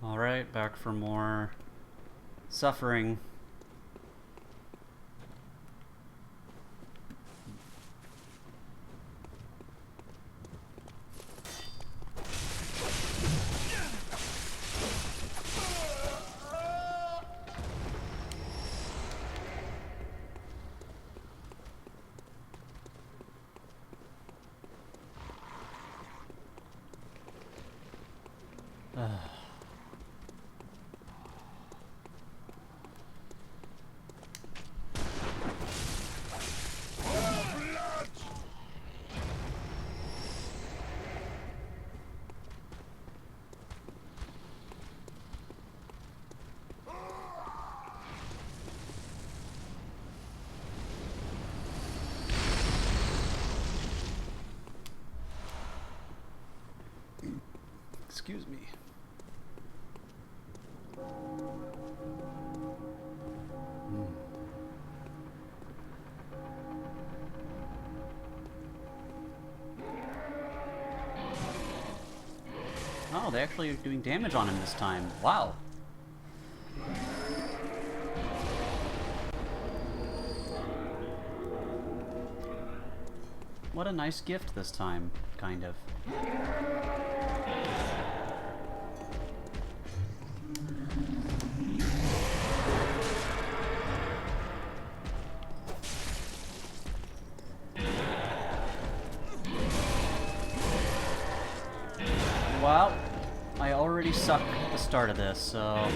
Alright, back for more suffering. Excuse me. Oh, they actually are doing damage on him this time. Wow. What a nice gift this time, kind of. Well, I already suck at the start of this, so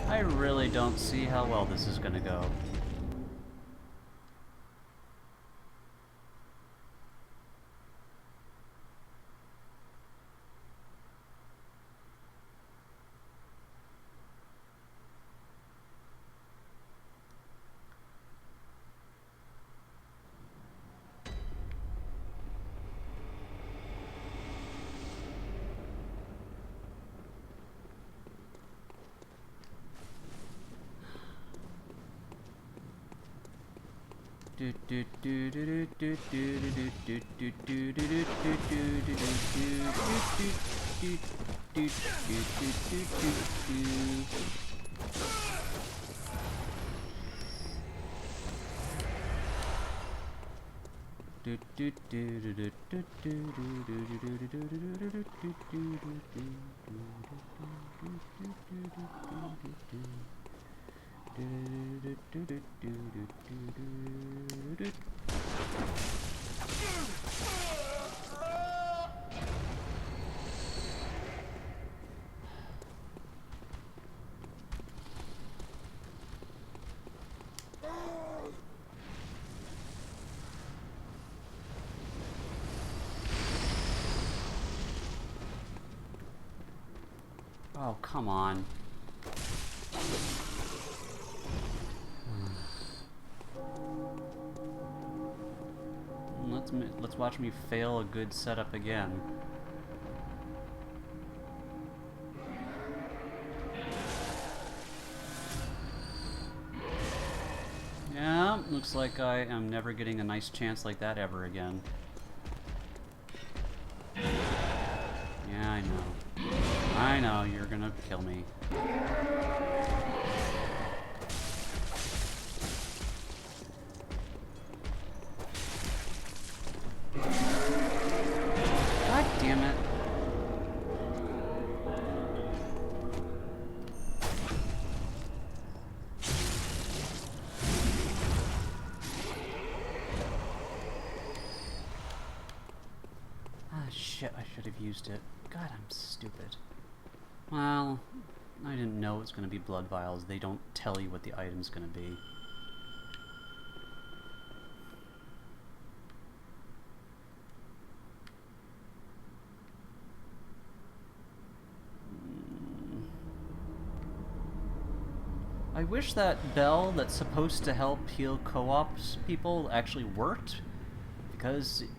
I really don't see how well this is gonna go. Oh, come on. Let's watch me fail a good setup again. Yeah, looks like I am never getting a nice chance like that ever again. Yeah, I know. I know, you're gonna kill me. God damn it. Ah, shit, I should have used it. God, I'm stupid. Well, I didn't know it was going to be blood vials. They don't tell you what the item's going to be. I wish that bell that's supposed to help heal co-ops people actually worked, because it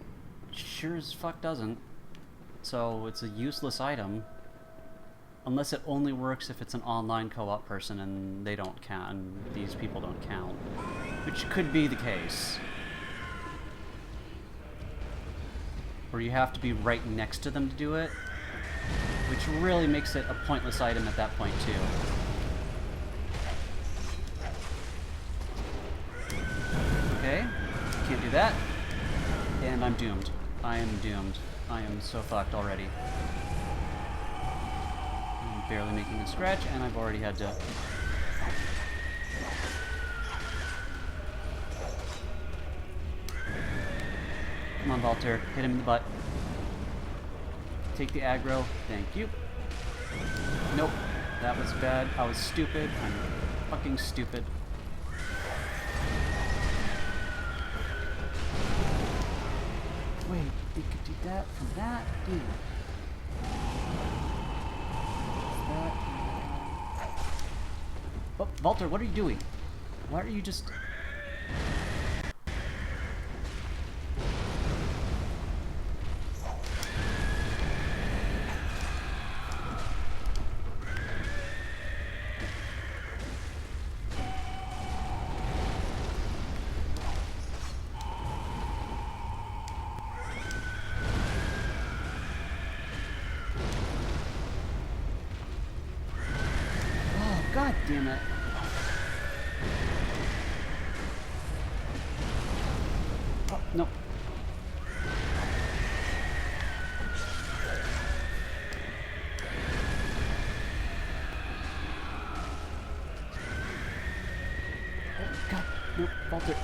sure as fuck doesn't. So it's a useless item. Unless it only works if it's an online co-op person and they don't count, and these people don't count. Which could be the case. Or you have to be right next to them to do it. which really makes it a pointless item at that point, too. Okay, can't do that. And I'm doomed. I am doomed. I am so fucked already. I'm barely making a scratch, and I've already had to... Come on, Valter. Hit him in the butt. Take the aggro. Thank you. Nope. That was bad. I was stupid. I'm fucking stupid. Wait, you could do that from that? Dude. That. Oh, Valter, what are you doing? Why are you just... God damn it. Oh, no. Oh, God. Nope, Valter.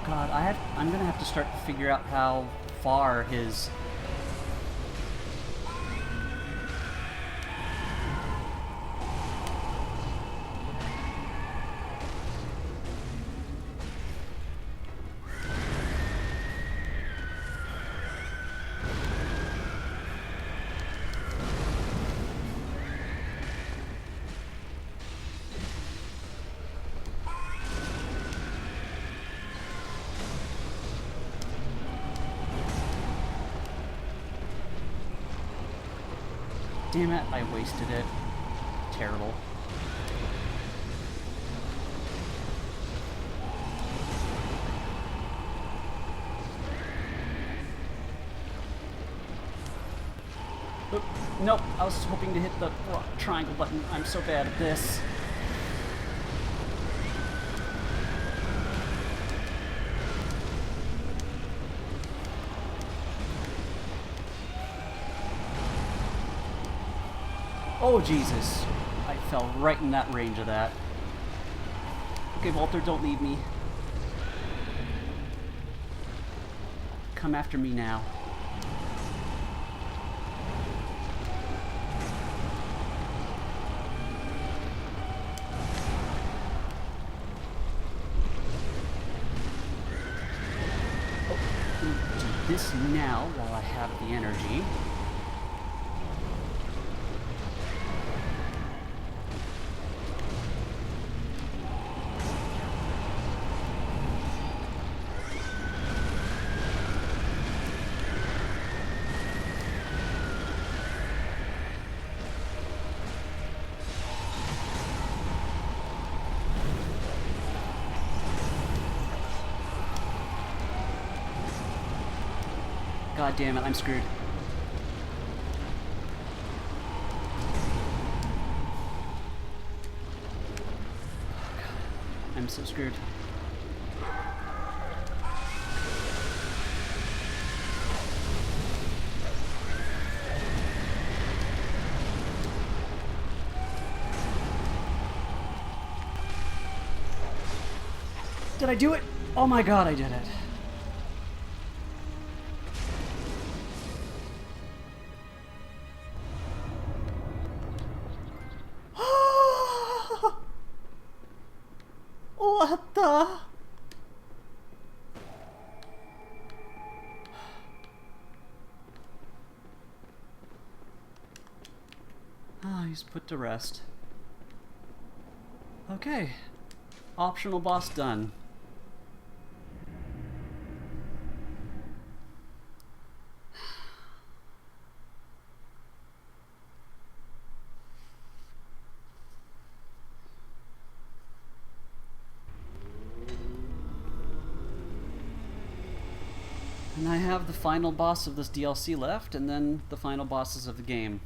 God, I'm gonna have to start to figure out how far his... Damn it, I wasted it. Terrible. Oop, nope, I was hoping to hit the triangle button. I'm so bad at this. Oh, Jesus. I fell right in that range of that. Okay, Valter, don't leave me. Come after me now. Oh, do this now while I have the energy. God damn it, I'm screwed. I'm so screwed. Did I do it? Oh my God, I did it. What the? Ah, he's put to rest. Okay. Optional boss done. And I have the final boss of this DLC left, and then the final bosses of the game.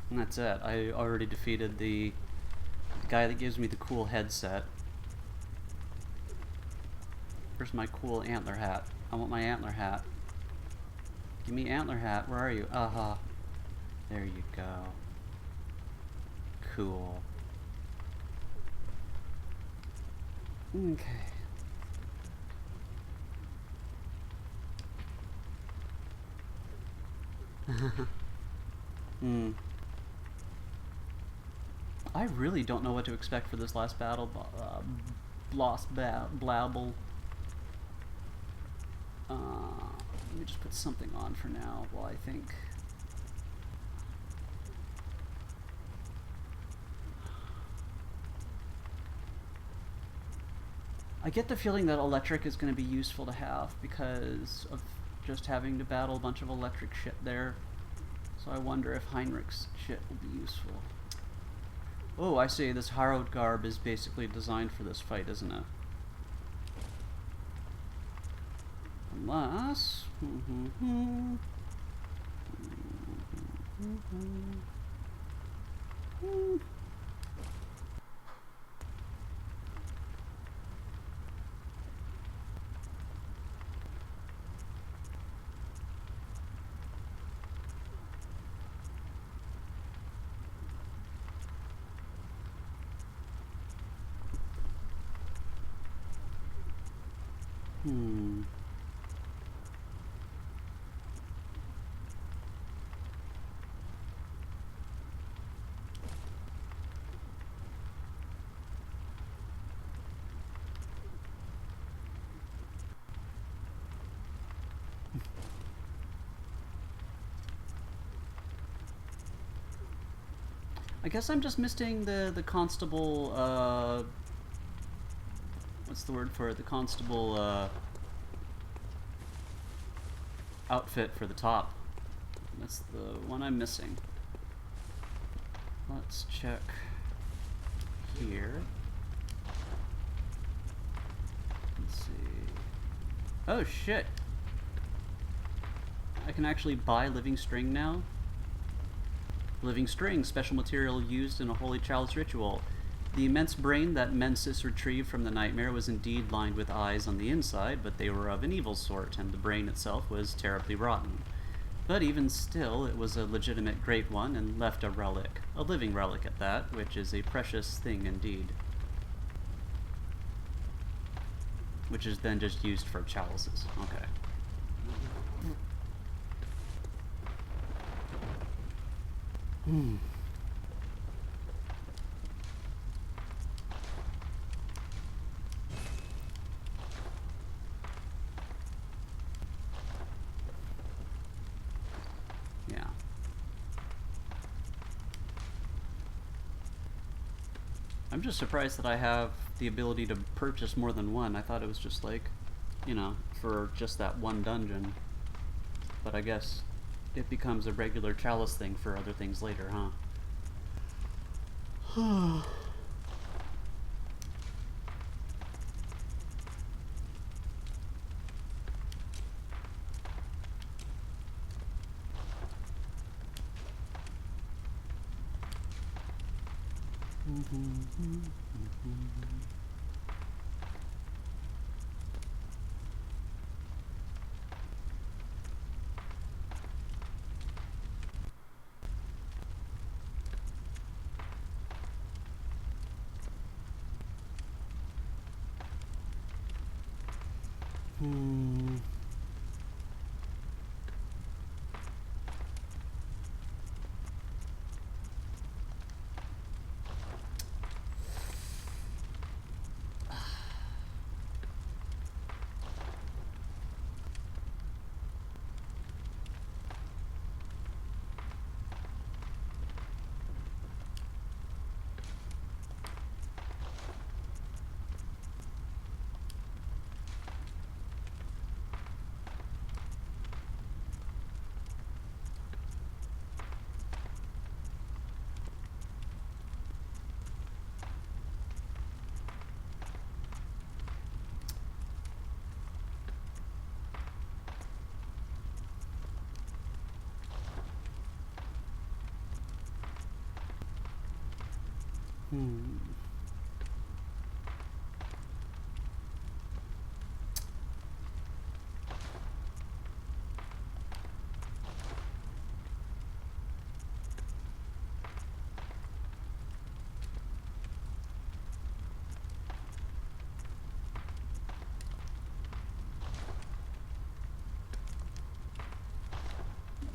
And that's it. I already defeated the guy that gives me the cool headset. Where's my cool antler hat? I want my antler hat. Give me antler hat. Where are you? Uh-huh. There you go. Cool. Okay. I really don't know what to expect for this last battle. Blabble. Let me just put something on for now while I think. I get the feeling that electric is going to be useful to have because of just having to battle a bunch of electric shit there. So I wonder if Heinrich's shit will be useful. Oh, I see. This harrowed garb is basically designed for this fight, isn't it? Unless... I guess I'm just missing the constable, what's the word for it? The constable, outfit for the top. That's the one I'm missing. Let's check here. Let's see. Oh shit! I can actually buy living string now. Living string, special material used in a holy child's ritual. The immense brain that Mensis retrieved from the nightmare was indeed lined with eyes on the inside, but they were of an evil sort, and the brain itself was terribly rotten. But even still, it was a legitimate great one, and left a relic. A living relic at that, which is a precious thing indeed. Which is then just used for chalices. Okay. Yeah. I'm just surprised that I have the ability to purchase more than one. I thought it was just like, you know, for just that one dungeon. But I guess it becomes a regular chalice thing for other things later, huh? Hmm.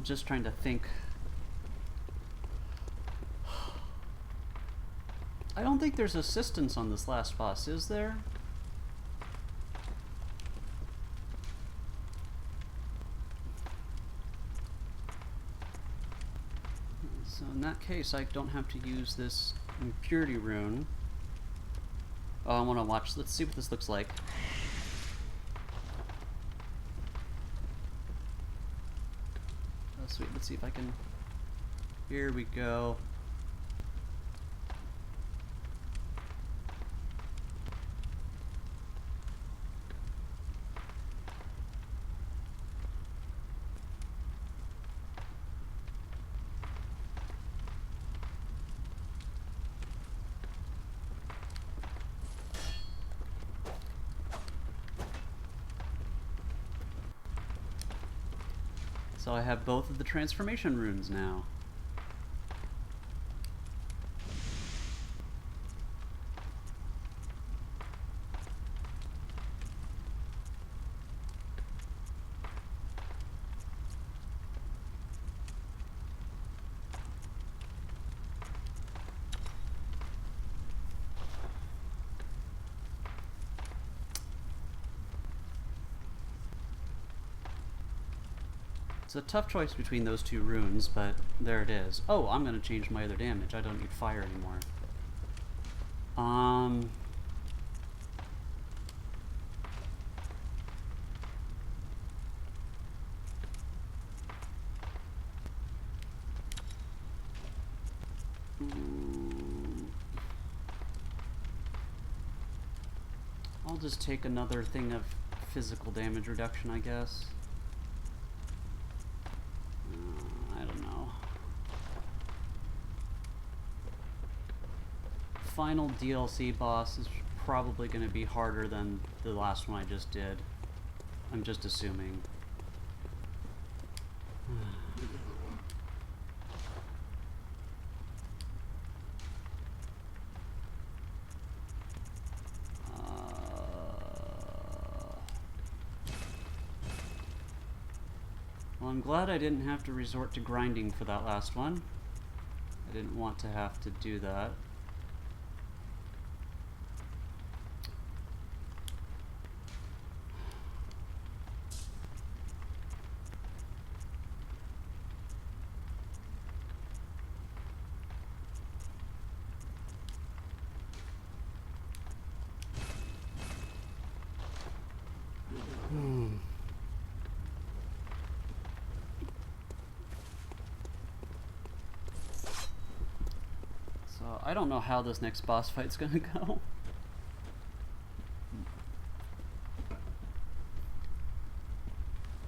Just trying to think. I don't think there's assistance on this last boss, is there? So in that case, I don't have to use this impurity rune. Oh, I want to watch. Let's see what this looks like. Oh, sweet. Let's see if I can. Here we go. So I have both of the transformation runes now. It's a tough choice between those two runes, but there it is. Oh, I'm going to change my other damage. I don't need fire anymore. I'll just take another thing of physical damage reduction, I guess. I don't know. Final DLC boss is probably going to be harder than the last one I just did. I'm just assuming. Well, I'm glad I didn't have to resort to grinding for that last one. I didn't want to have to do that. I don't know how this next boss fight's gonna go.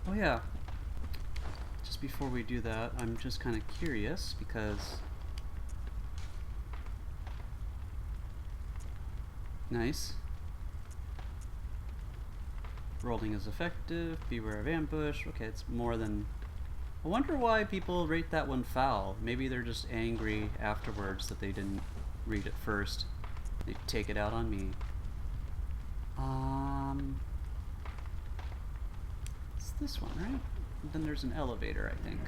Oh yeah. Just before we do that, I'm just kind of curious because... Nice. Rolling is effective, beware of ambush. Okay, it's more than... I wonder why people rate that one foul. Maybe they're just angry afterwards that they didn't read it first. They take it out on me. It's this one, right? Then there's an elevator, I think.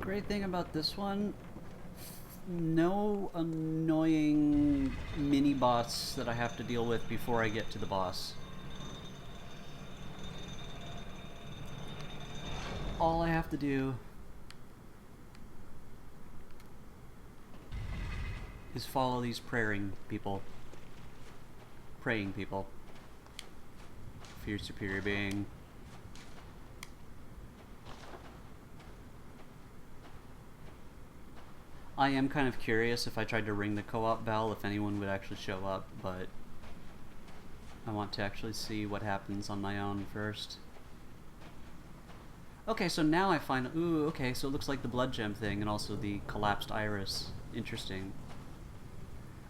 Great thing about this one, no annoying mini boss that I have to deal with before I get to the boss. All I have to do is follow these praying people. Praying people. Fear superior being. I am kind of curious if I tried to ring the co-op bell if anyone would actually show up, but I want to actually see what happens on my own first. Okay, so now I find... Ooh, okay, so it looks like the blood gem thing and also the collapsed iris. Interesting.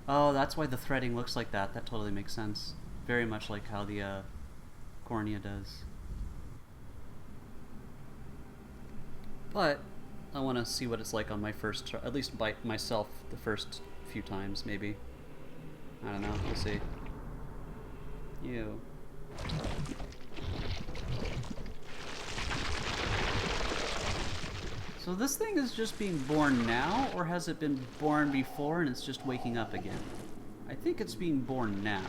Oh, that's why the threading looks like that. That totally makes sense. Very much like how the cornea does. But I want to see what it's like on my first try. At least by myself the first few times, maybe. I don't know. We'll see. Ew. So this thing is just being born now, or has it been born before and it's just waking up again? I think it's being born now.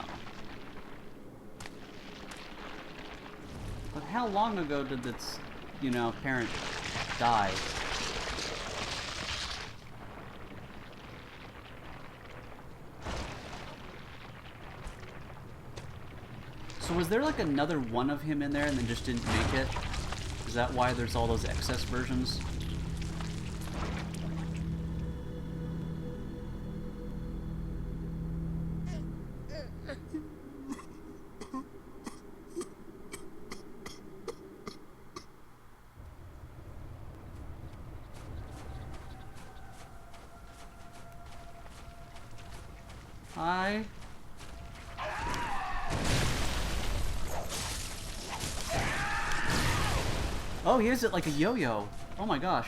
But how long ago did its, you know, parent die? So was there like another one of him in there and then just didn't make it? Is that why there's all those excess versions? Hi. Oh, he has it like a yo-yo. Oh my gosh.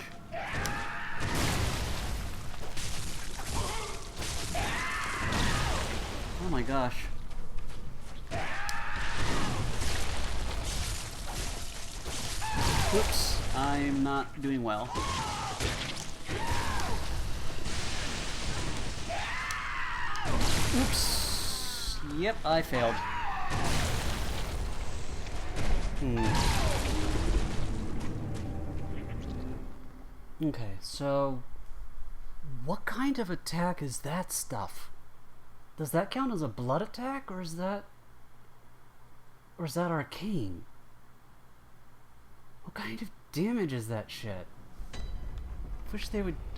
Oh my gosh. Oops, I'm not doing well. Oops. Yep, I failed. Okay, so what kind of attack is that stuff? Does that count as a blood attack, or is that arcane? What kind of damage is that shit?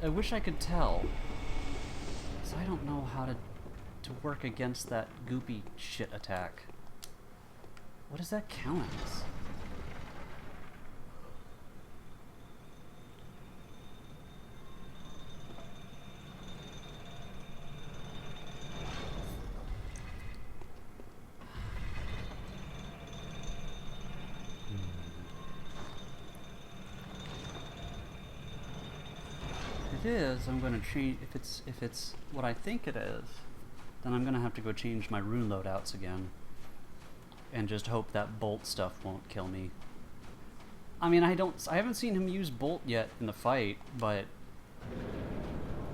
I wish I could tell. So I don't know how to work against that goopy shit attack. What does that count as? If it is, I'm going to change. If it's what I think it is, then I'm going to have to go change my rune loadouts again. And just hope that bolt stuff won't kill me. I mean, I haven't seen him use bolt yet in the fight, but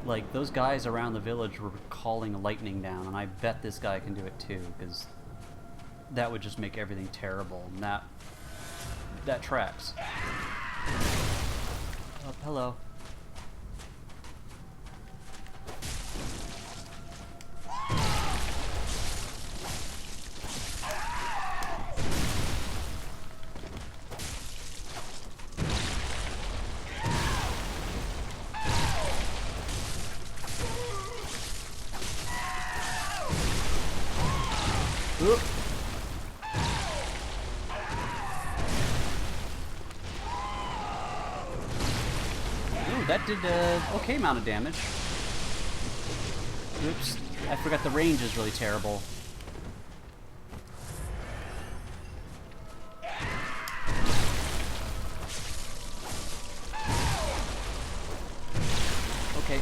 like those guys around the village were calling lightning down, and I bet this guy can do it too, because that would just make everything terrible, and that tracks. Oh, hello. Oop. Ooh, that did okay amount of damage. Oops, I forgot the range is really terrible. Okay.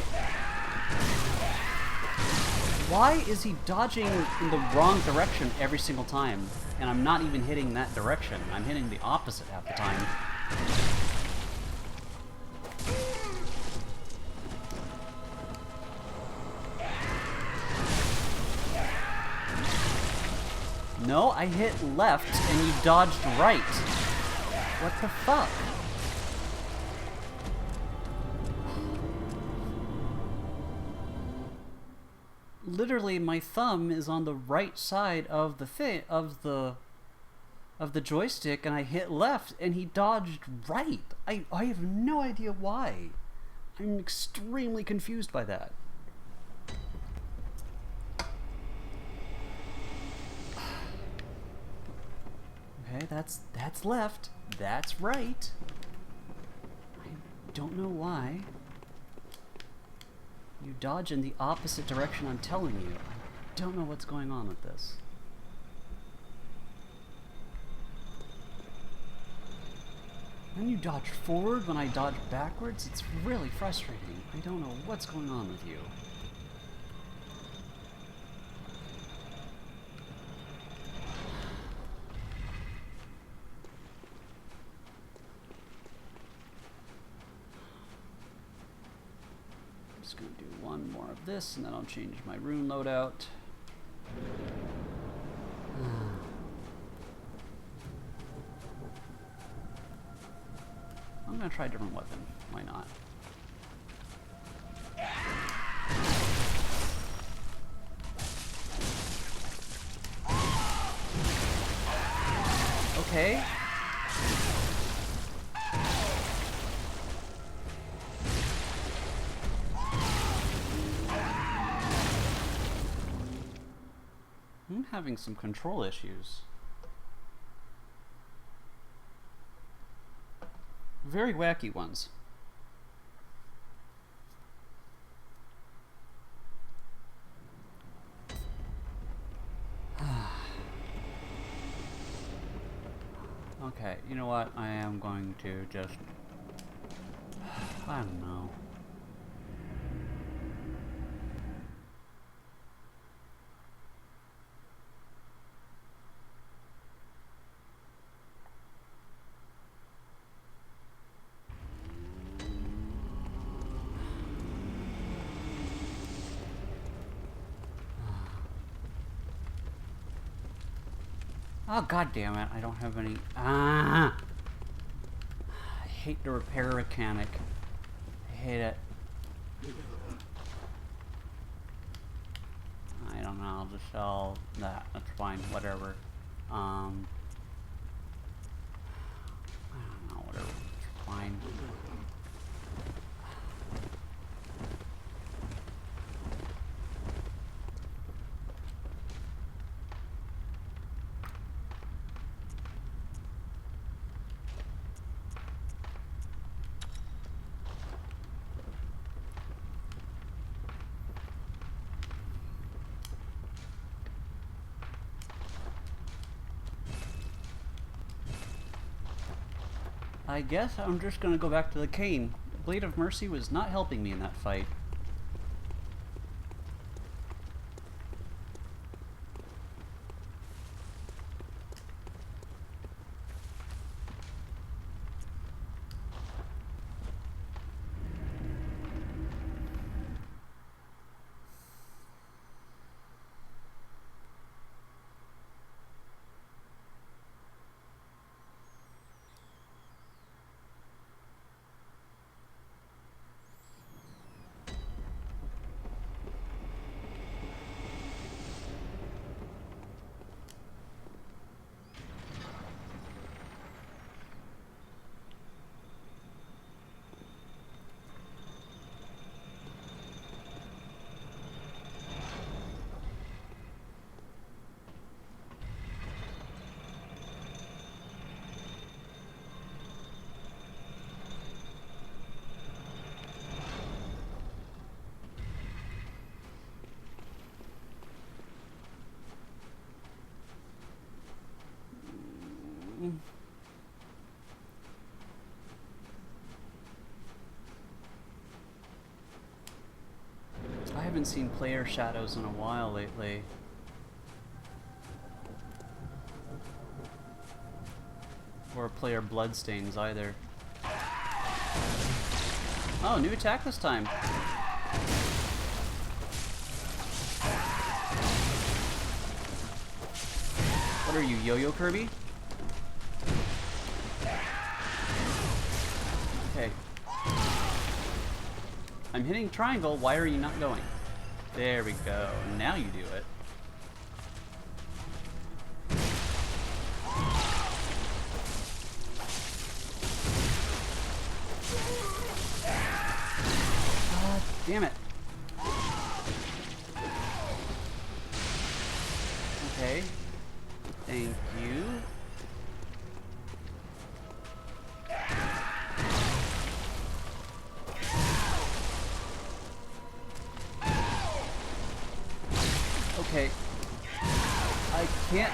Why is he dodging in the wrong direction every single time? And I'm not even hitting that direction. I'm hitting the opposite half the time. No, I hit left and you dodged right. What the fuck? Literally, my thumb is on the right side of the joystick, and I hit left, and he dodged right. I have no idea why. I'm extremely confused by that. Okay, that's left. That's right. I don't know why. You dodge in the opposite direction I'm telling you. I don't know what's going on with this. Then you dodge forward when I dodge backwards. It's really frustrating. I don't know what's going on with you. I'm just gonna do one more of this and then I'll change my rune loadout. I'm gonna try a different weapon. Why not? Okay. I'm having some control issues. Very wacky ones. Okay, you know what? I am going to just... I don't know. Oh, god damn it, I don't have any... I hate the repair mechanic. I hate it. I don't know, I'll just sell that. That's fine, whatever. I don't know, whatever. It's fine. I guess I'm just gonna go back to the cane. Blade of Mercy was not helping me in that fight. I haven't seen player shadows in a while lately. Or player bloodstains either. Oh, new attack this time. What are you, Yo-Yo Kirby? Okay. I'm hitting triangle, why are you not going? There we go, now you do it. Damn it. Okay. Thank you. Okay. I can't.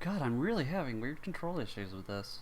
God, I'm really having weird control issues with this.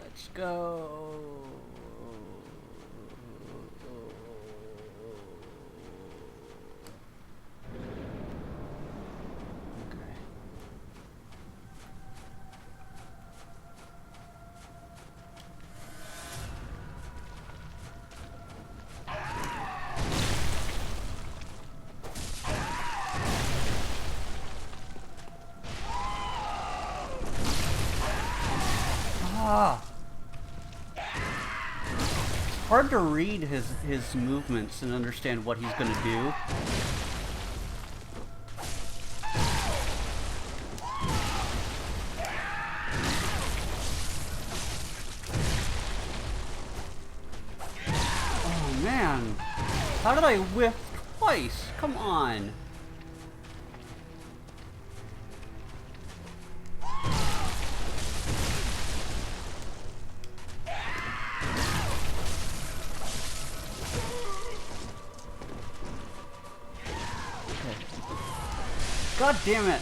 Let's go. Hard to read his movements and understand what he's gonna do. Oh man, how did I whiff twice? Come on. God damn it!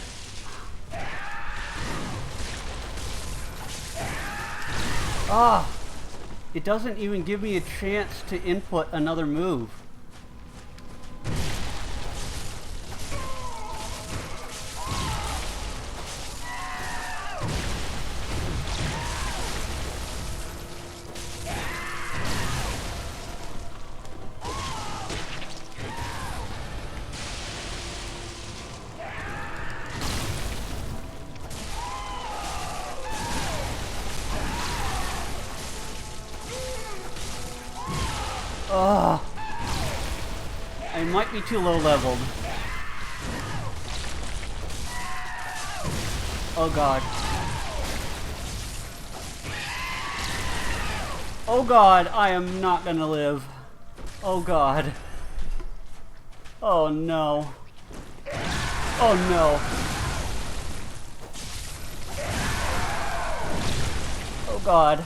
Ah! It doesn't even give me a chance to input another move. Ugh. I might be too low leveled. Oh god. Oh god, I am not gonna live. Oh god. Oh no. Oh no. Oh god.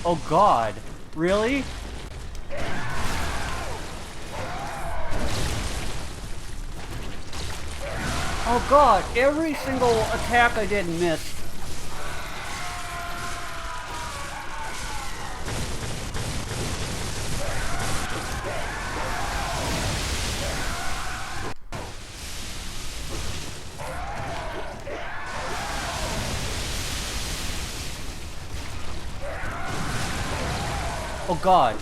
Oh god, really? Oh god, every single attack I did missed. Oh god.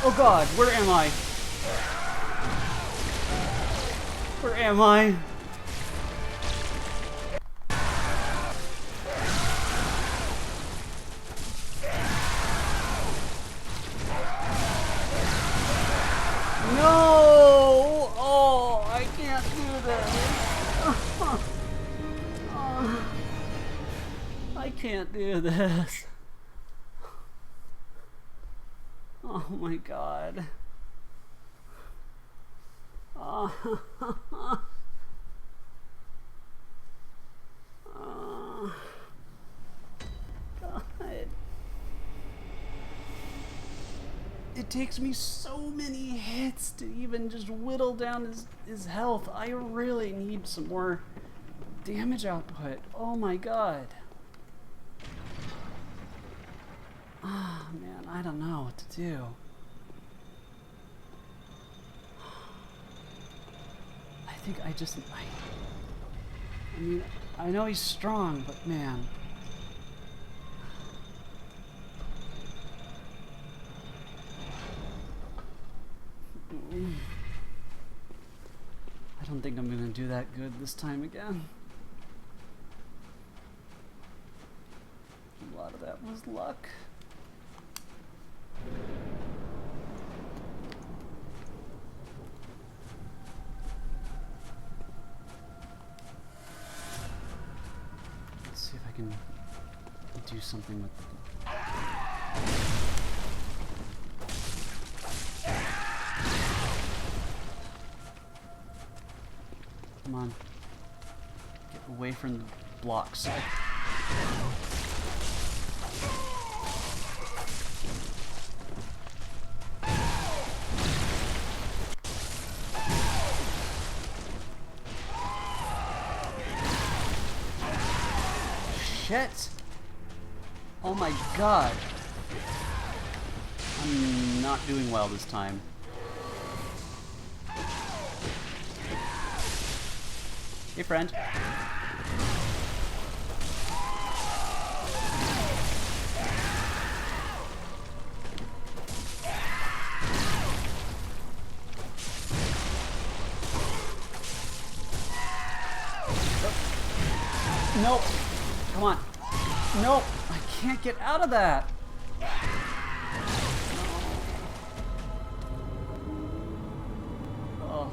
Oh god, where am I? Where am I? No! Oh, I can't do this. I can't do this. Oh my god. Oh. Oh. God. It takes me so many hits to even just whittle down his health. I really need some more damage output. Oh my god. Ah, oh, man, I don't know what to do. I think I mean, I know he's strong, but man. I don't think I'm gonna do that good this time again. A lot of that was luck. Let's see if I can do something with the... Come on. Get away from the blocks. Shit! Oh my god! I'm not doing well this time. Hey, friend. Nope. Come on. Nope. I can't get out of that. Oh.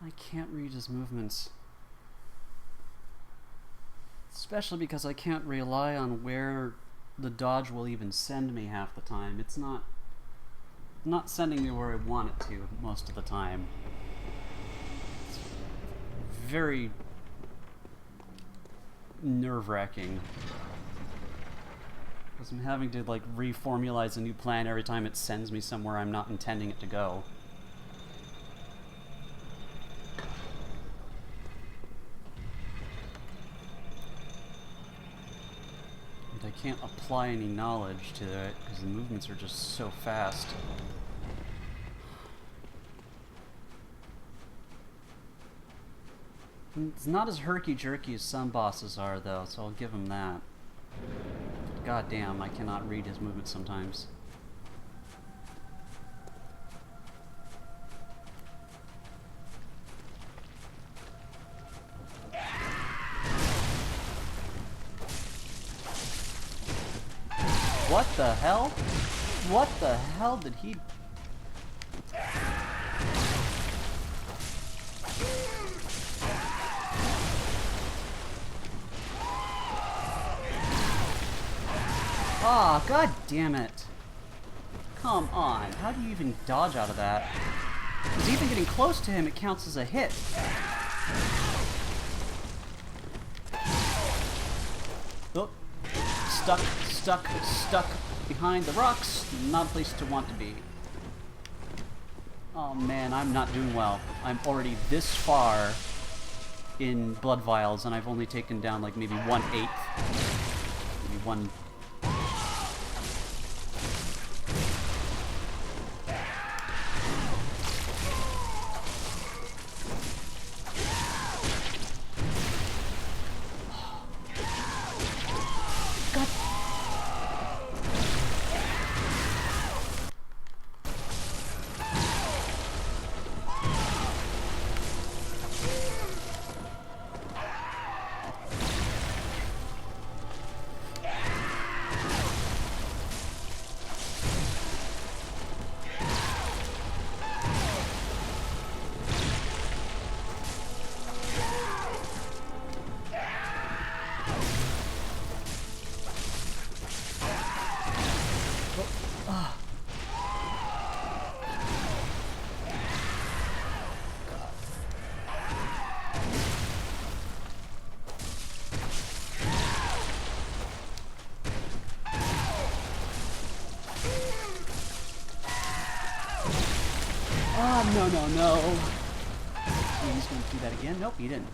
I can't read his movements. Especially because I can't rely on where the dodge will even send me half the time. It's not sending me where I want it to most of the time. It's very nerve-wracking. Because I'm having to like reformulate a new plan every time it sends me somewhere I'm not intending it to go. I can't apply any knowledge to it because the movements are just so fast. It's not as herky-jerky as some bosses are, though, so I'll give him that. God damn, I cannot read his movements sometimes. What the hell? What the hell did he... Ah, god damn it. Come on, how do you even dodge out of that? Because even getting close to him, it counts as a hit. Oh, stuck behind the rocks. Not a place to want to be. Oh man, I'm not doing well. I'm already this far in blood vials, and I've only taken down like maybe 1/8. Maybe one. No, no, no. He's going to do that again. Nope, he didn't.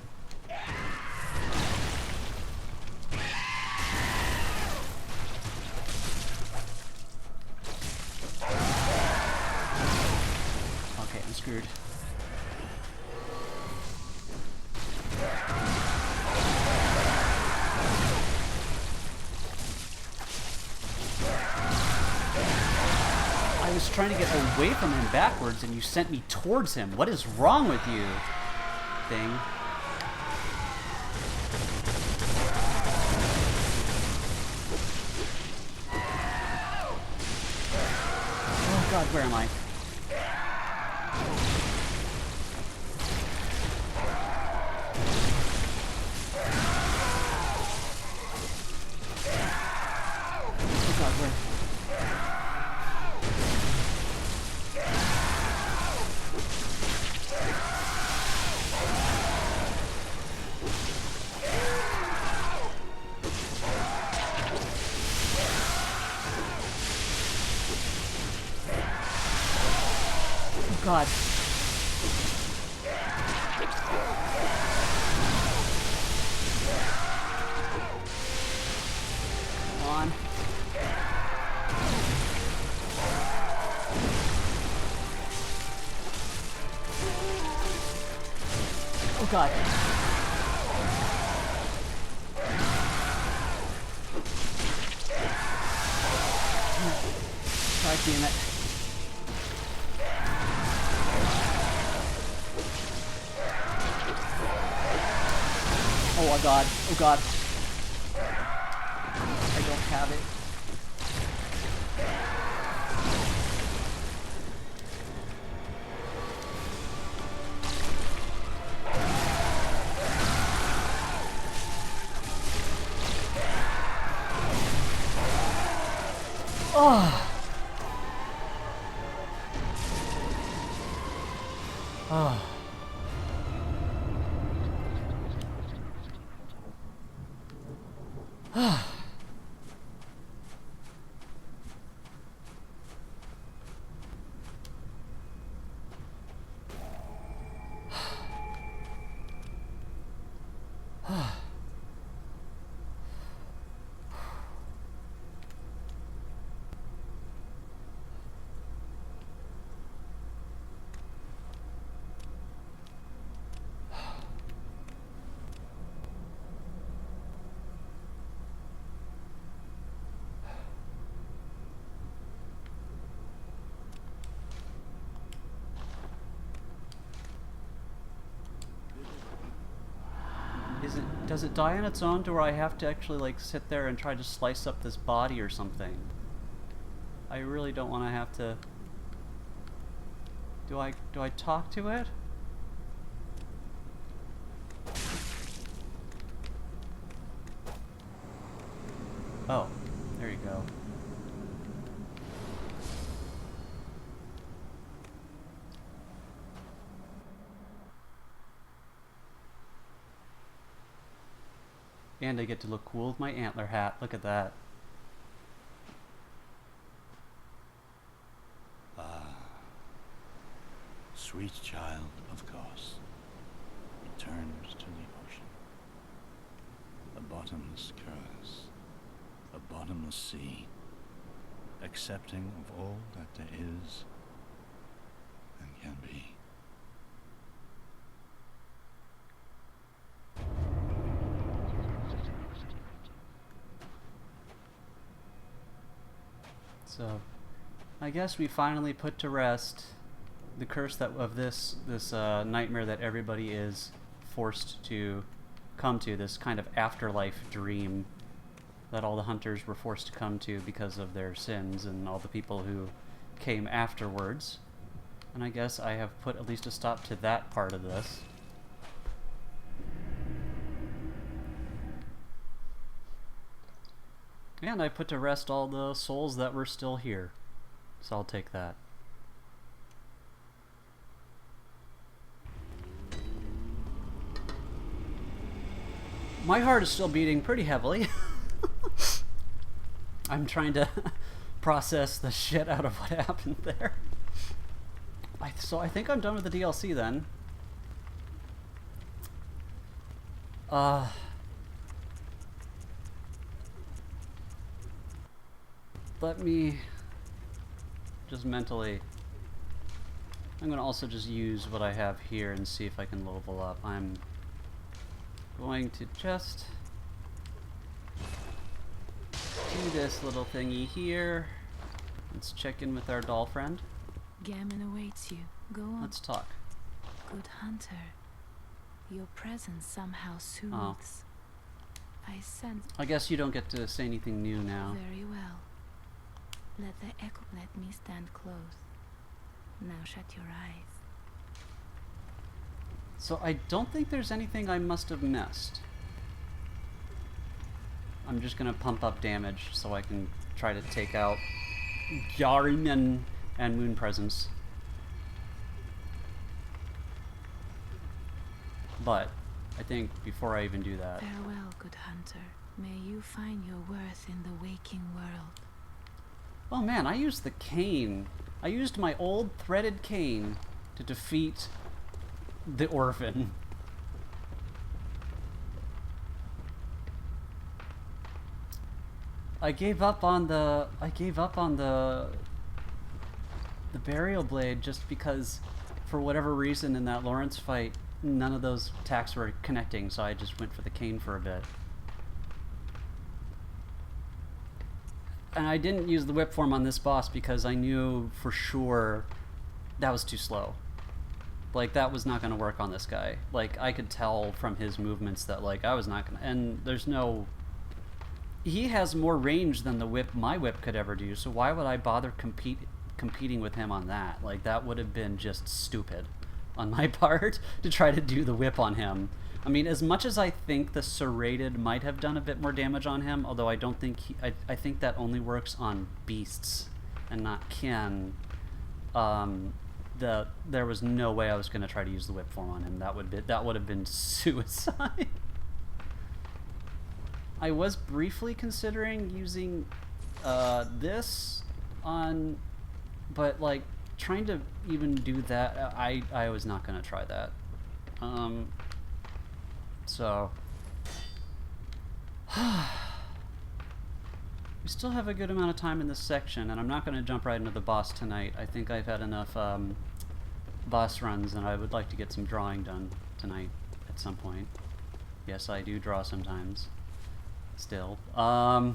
Okay, I'm screwed. I was trying to get away from him backwards and you sent me towards him. What is wrong with you, thing? Oh god, where am I? Oh god, where? God. Come on. Oh god. God damn it. Oh god, oh god. I don't have it. Oh. Oh. Does it die on its own to where I have to actually like sit there and try to slice up this body or something? I really don't want to have to. Do I talk to it? Oh, there you go. And I get to look cool with my antler hat. Look at that. Ah, sweet child of Kos, returns to the ocean. A bottomless curse, a bottomless sea, accepting of all that there is and can be. So, I guess we finally put to rest the curse that of this nightmare that everybody is forced to come to, this kind of afterlife dream that all the hunters were forced to come to because of their sins and all the people who came afterwards. And I guess I have put at least a stop to that part of this. And I put to rest all the souls that were still here. So I'll take that. My heart is still beating pretty heavily. I'm trying to process the shit out of what happened there. So I think I'm done with the DLC then. Let me just mentally... I'm going to also just use what I have here and see if I can level up. I'm going to just do this little thingy here. Let's check in with our doll friend. Gammon awaits you. Go on. Let's talk. Good hunter. Your presence somehow soothes. I sense... I guess you don't get to say anything new now. Very well. Let me stand close. Now shut your eyes. So I don't think there's anything I must have missed. I'm just gonna pump up damage so I can try to take out Yarim and Moon Presence. But I think before I even do that... Farewell, good hunter. May you find your worth in the waking world. Oh man, I used the cane. I used my old threaded cane to defeat the orphan. I gave up on the burial blade just because for whatever reason in that Lawrence fight none of those attacks were connecting, so I just went for the cane for a bit. And I didn't use the whip form on this boss because I knew for sure that was too slow. Like, that was not going to work on this guy. Like, I could tell from his movements that, like, I was not going to... And there's no... He has more range than the whip my whip could ever do, so why would I bother competing with him on that? Like, that would have been just stupid on my part to try to do the whip on him. I mean, as much as I think the serrated might have done a bit more damage on him, although I don't think I think that only works on beasts and not kin. There was no way I was going to try to use the whip form on him. That would have been suicide. I was briefly considering using this on, but like trying to even do that, I was not going to try that. So, we still have a good amount of time in this section, and I'm not going to jump right into the boss tonight. I think I've had enough boss runs, and I would like to get some drawing done tonight at some point. Yes, I do draw sometimes. Still. I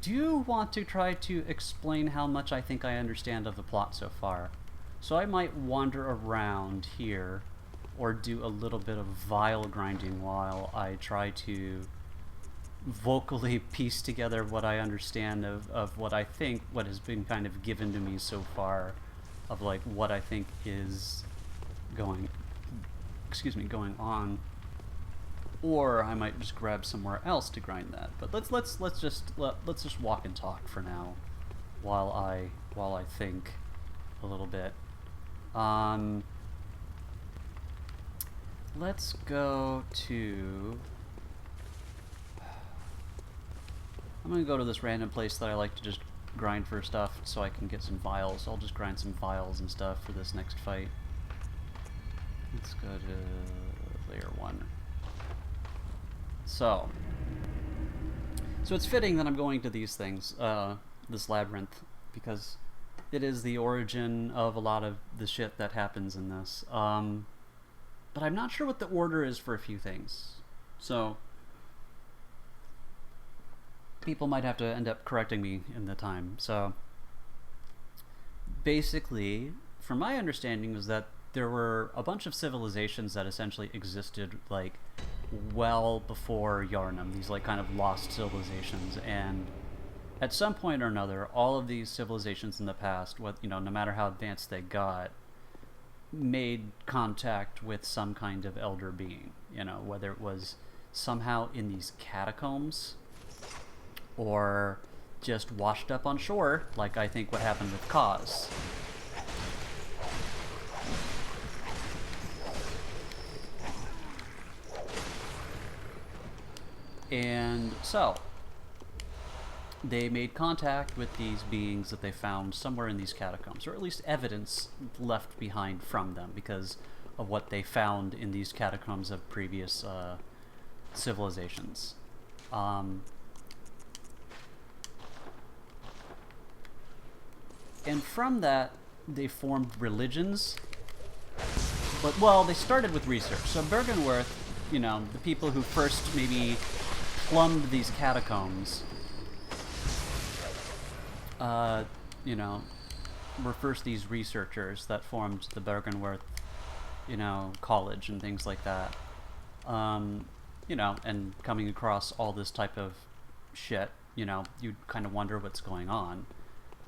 do want to try to explain how much I think I understand of the plot so far. So I might wander around here or do a little bit of vial grinding while I try to vocally piece together what I understand of what I think, what has been kind of given to me so far, of like what I think is going on. Or I might just grab somewhere else to grind that. But let's just walk and talk for now while I think a little bit. Let's go to... I'm gonna go to this random place that I like to just grind for stuff so I can get some vials. I'll just grind some vials and stuff for this next fight. Let's go to layer 1. So it's fitting that I'm going to these things, this labyrinth, because it is the origin of a lot of the shit that happens in this. But I'm not sure what the order is for a few things. So people might have to end up correcting me in the time. So basically, from my understanding, is that there were a bunch of civilizations that essentially existed like well before Yharnam, these like kind of lost civilizations, and at some point or another, all of these civilizations in the past, no matter how advanced they got, made contact with some kind of elder being, whether it was somehow in these catacombs or just washed up on shore, like I think what happened with Kaz. And so, they made contact with these beings that they found somewhere in these catacombs, or at least evidence left behind from them because of what they found in these catacombs of previous civilizations. And from that, they formed religions. But, well, they started with research. So Bergenworth, you know, the people who first maybe plumbed these catacombs, you know, were first these researchers that formed the Bergenworth, you know, college and things like that. You know, and coming across all this type of shit, you know, you kind of wonder what's going on.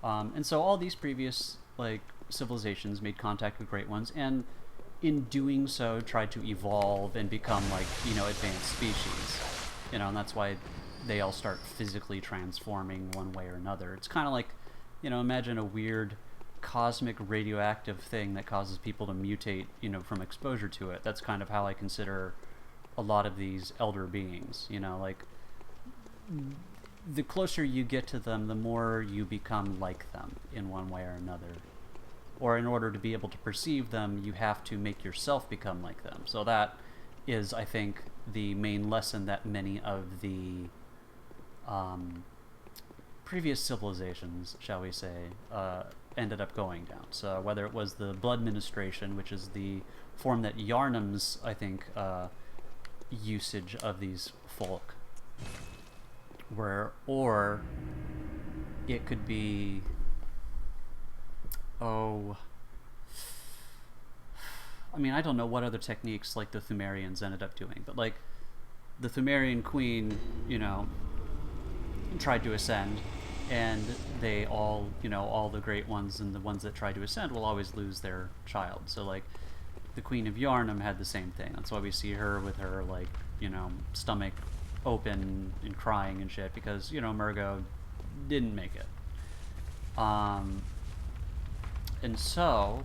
And so all these previous, like, civilizations made contact with great ones, and in doing so tried to evolve and become, like, you know, advanced species. You know, and that's why they all start physically transforming one way or another. It's kind of like, you know, imagine a weird cosmic radioactive thing that causes people to mutate, you know, from exposure to it. That's kind of how I consider a lot of these elder beings, you know, like, the closer you get to them, the more you become like them in one way or another. Or in order to be able to perceive them, you have to make yourself become like them. So that is, I think, the main lesson that many of the previous civilizations, shall we say, ended up going down. So whether it was the blood ministration, which is the form that Yarnum's, I think, usage of these folk were, or it could be, I mean, I don't know what other techniques like the Thumerians ended up doing, but like the Thumerian queen, you know, tried to ascend, and they all, you know, all the great ones and the ones that try to ascend will always lose their child. So like the Queen of Yarnum had the same thing. That's why we see her with her, like, you know, stomach open and crying and shit, because, you know, Murgo didn't make it. And so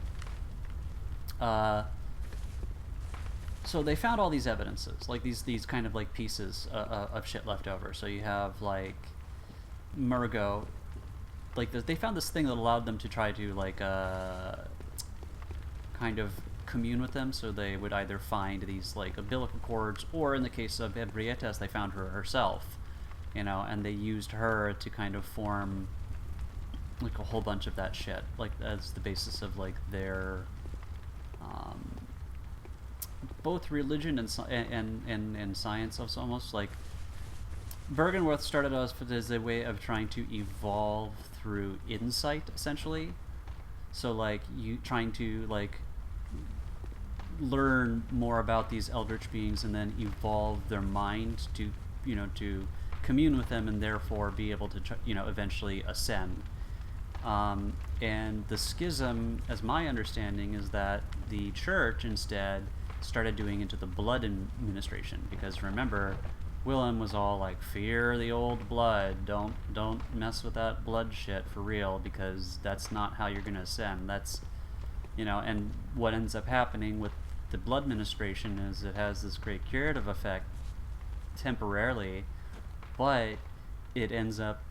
so they found all these evidences, like these kind of like pieces of shit left over. So you have like Murgo, like they found this thing that allowed them to try to like kind of commune with them. So they would either find these like umbilical cords, or in the case of Henrietas, they found her herself, you know, and they used her to kind of form like a whole bunch of that shit, like as the basis of like their both religion and science. Of almost like Bergenworth started us as a way of trying to evolve through insight, essentially. So like you trying to like learn more about these eldritch beings and then evolve their mind to, you know, to commune with them and therefore be able to, you know, eventually ascend. And the schism, as my understanding, is that the church instead started doing into the blood administration, because remember, Willem was all like, fear the old blood, don't mess with that blood shit for real, because that's not how you're gonna ascend. That's, you know, and what ends up happening with the blood administration is it has this great curative effect temporarily, but it ends up,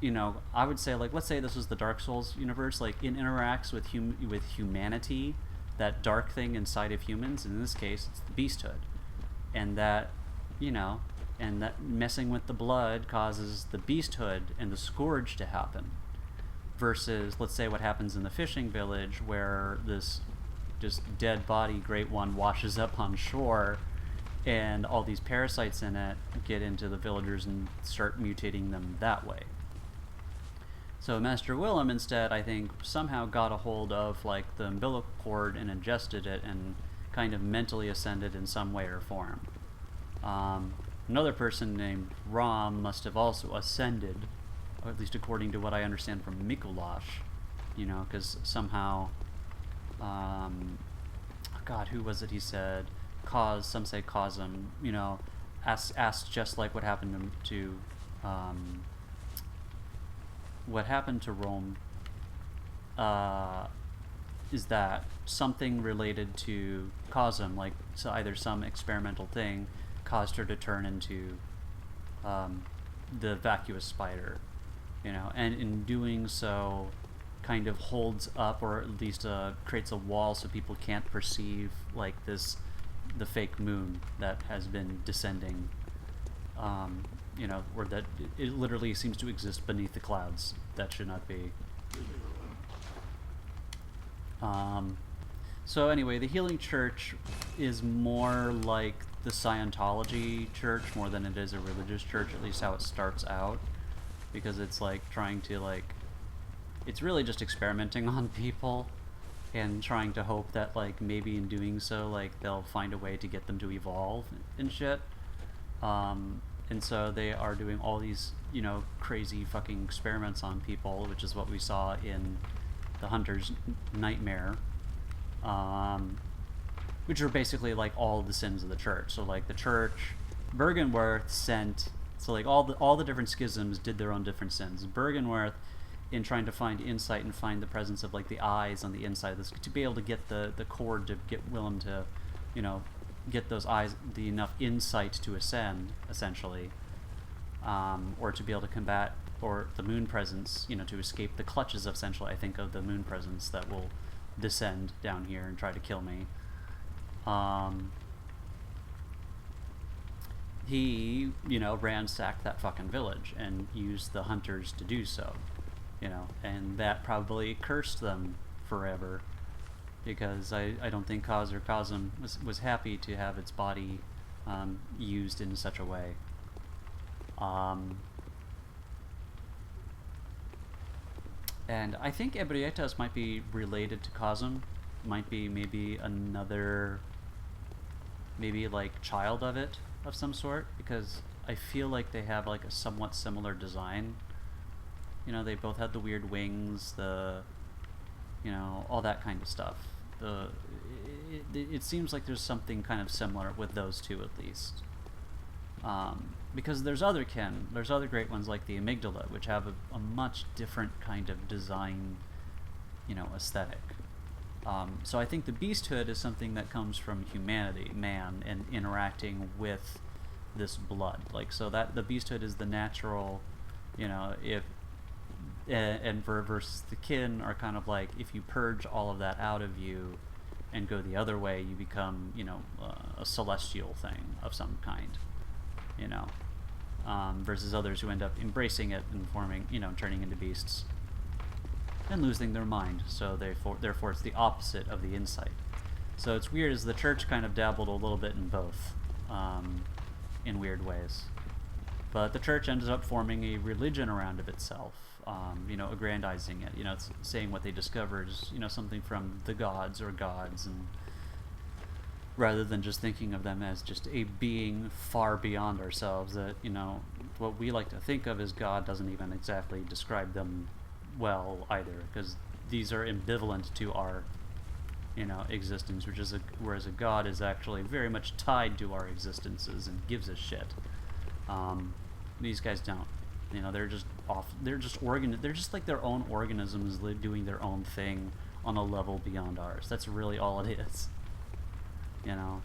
you know, I would say, like, let's say this was the Dark Souls universe, like it interacts with humanity, that dark thing inside of humans, and in this case it's the beasthood, and that, you know, and that messing with the blood causes the beasthood and the scourge to happen, versus let's say what happens in the fishing village where this just dead body great one washes up on shore and all these parasites in it get into the villagers and start mutating them that way. So Master Willem instead, I think, somehow got a hold of like the umbilical cord and ingested it and kind of mentally ascended in some way or form. Another person named Rom must have also ascended, or at least according to what I understand from Mikulash, you know, because somehow, God, who was it he said? Some say Cosm, you know, asked just like what happened to what happened to Rome, is that something related to Cosm, like so either some experimental thing caused her to turn into the vacuous spider, you know, and in doing so kind of holds up, or at least creates a wall so people can't perceive like the fake moon that has been descending, you know, or that it literally seems to exist beneath the clouds. That should not be. So anyway, the Healing Church is more like the Scientology church more than it is a religious church, at least how it starts out, because it's like trying to it's really just experimenting on people and trying to hope that like maybe in doing so like they'll find a way to get them to evolve and shit. And so they are doing all these, you know, crazy fucking experiments on people, which is what we saw in the Hunter's Nightmare, which are basically like all the sins of the church. So like the church, Bergenworth sent, so like all the different schisms did their own different sins. Bergenworth, in trying to find insight and find the presence of like the eyes on the inside of this, to be able to get the cord to get Willem to, you know, get those eyes, the enough insight to ascend, essentially, or to be able to combat, or the moon presence, you know, to escape the clutches, essentially, I think, of the moon presence that will descend down here and try to kill me. He, you know, ransacked that fucking village and used the hunters to do so, you know, and that probably cursed them forever, because I don't think Kaz or Kazum was happy to have its body used in such a way. And I think Ebrietas might be related to Kazum, might be maybe another, maybe like child of it of some sort, because I feel like they have like a somewhat similar design. You know, they both had the weird wings, the, you know, all that kind of stuff. It seems like there's something kind of similar with those two, at least. Because there's other great ones like the amygdala, which have a much different kind of design, you know, aesthetic. So I think the beasthood is something that comes from humanity, man, and interacting with this blood. Like, so that the beasthood is the natural, you know, versus the kin are kind of like, if you purge all of that out of you and go the other way, you become, you know, a celestial thing of some kind, you know, versus others who end up embracing it and forming, you know, turning into beasts and losing their mind. So therefore it's the opposite of the insight. So it's weird, as the church kind of dabbled a little bit in both, in weird ways. But the church ended up forming a religion around of itself, you know, aggrandizing it, you know, it's saying what they discovered is, you know, something from the gods, and rather than just thinking of them as just a being far beyond ourselves, that, you know, what we like to think of as God doesn't even exactly describe them well either, because these are ambivalent to our, you know, existence, whereas a God is actually very much tied to our existences and gives a shit. These guys don't. You know, they're just they're just like their own organisms doing their own thing on a level beyond ours. That's really all it is. You know.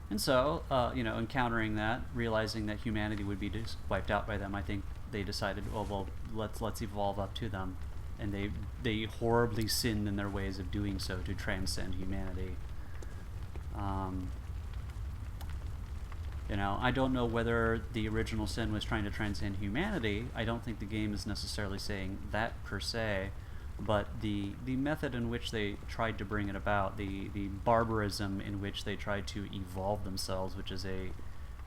And so, you know, encountering that, realizing that humanity would be just wiped out by them, I think they decided, well, let's evolve up to them, and they horribly sinned in their ways of doing so to transcend humanity. You know, I don't know whether the original sin was trying to transcend humanity. I don't think the game is necessarily saying that per se, but the method in which they tried to bring it about, the barbarism in which they tried to evolve themselves, which is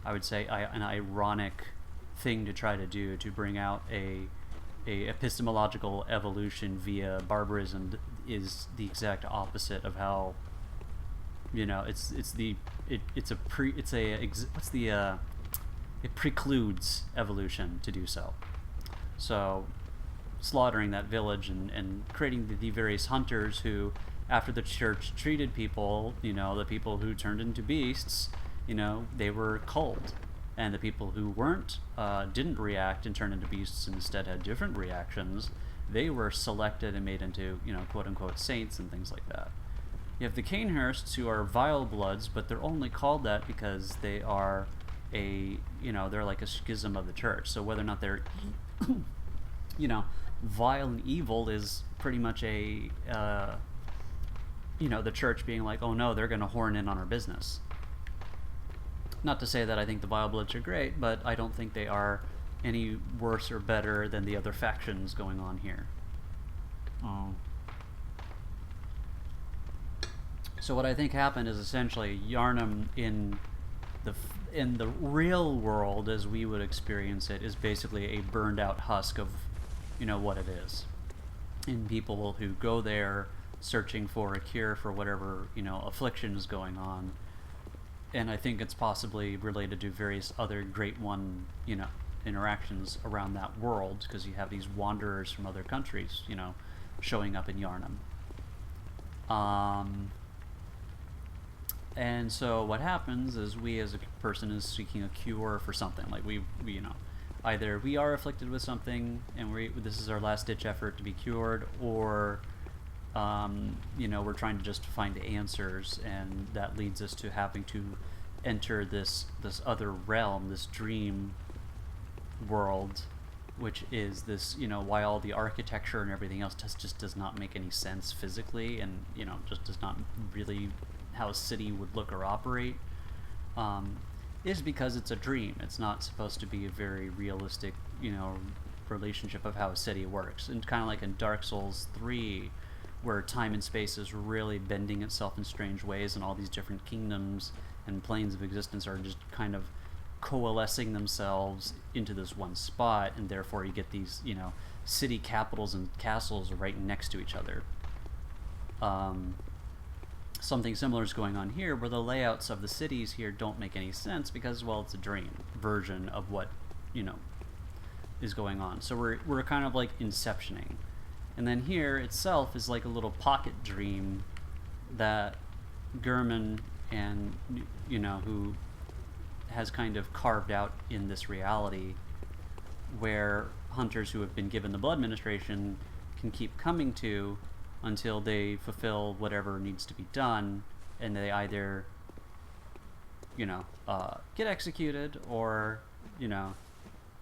I would say an ironic thing to try to do, to bring out a epistemological evolution via barbarism, is the exact opposite of how, you know, it precludes evolution to do so. So slaughtering that village and creating the various hunters who, after the church treated people, you know, the people who turned into beasts, you know, they were culled, and the people who weren't, didn't react and turn into beasts and instead had different reactions, they were selected and made into, you know, quote-unquote saints and things like that. You have the Canehursts, who are vile bloods, but they're only called that because they are they're like a schism of the church. So whether or not they're vile and evil is pretty much the church being like, oh no, they're going to horn in on our business. Not to say that I think the Vile Bloods are great, but I don't think they are any worse or better than the other factions going on here. So what I think happened is essentially Yharnam in the real world, as we would experience it, is basically a burned out husk of what it is. And people who go there searching for a cure for whatever affliction is going on. And I think it's possibly related to various other Great One, interactions around that world, because you have these wanderers from other countries, showing up in Yharnam. And so what happens is we as a person is seeking a cure for something. Like we either we are afflicted with something and this is our last ditch effort to be cured, or we're trying to just find answers, and that leads us to having to enter this other realm, this dream world, which is this, why all the architecture and everything else just does not make any sense physically, and just does not really how a city would look or operate, is because it's a dream. It's not supposed to be a very realistic, relationship of how a city works. And kind of like in Dark Souls 3, where time and space is really bending itself in strange ways, and all these different kingdoms and planes of existence are just kind of coalescing themselves into this one spot, and therefore you get these, city capitals and castles right next to each other. Something similar is going on here, where the layouts of the cities here don't make any sense because, well, it's a dream version of what, is going on. So we're kind of like inceptioning. And then here itself is like a little pocket dream that Gurman and, who has kind of carved out in this reality, where hunters who have been given the blood ministration can keep coming to until they fulfill whatever needs to be done, and they either, get executed, or,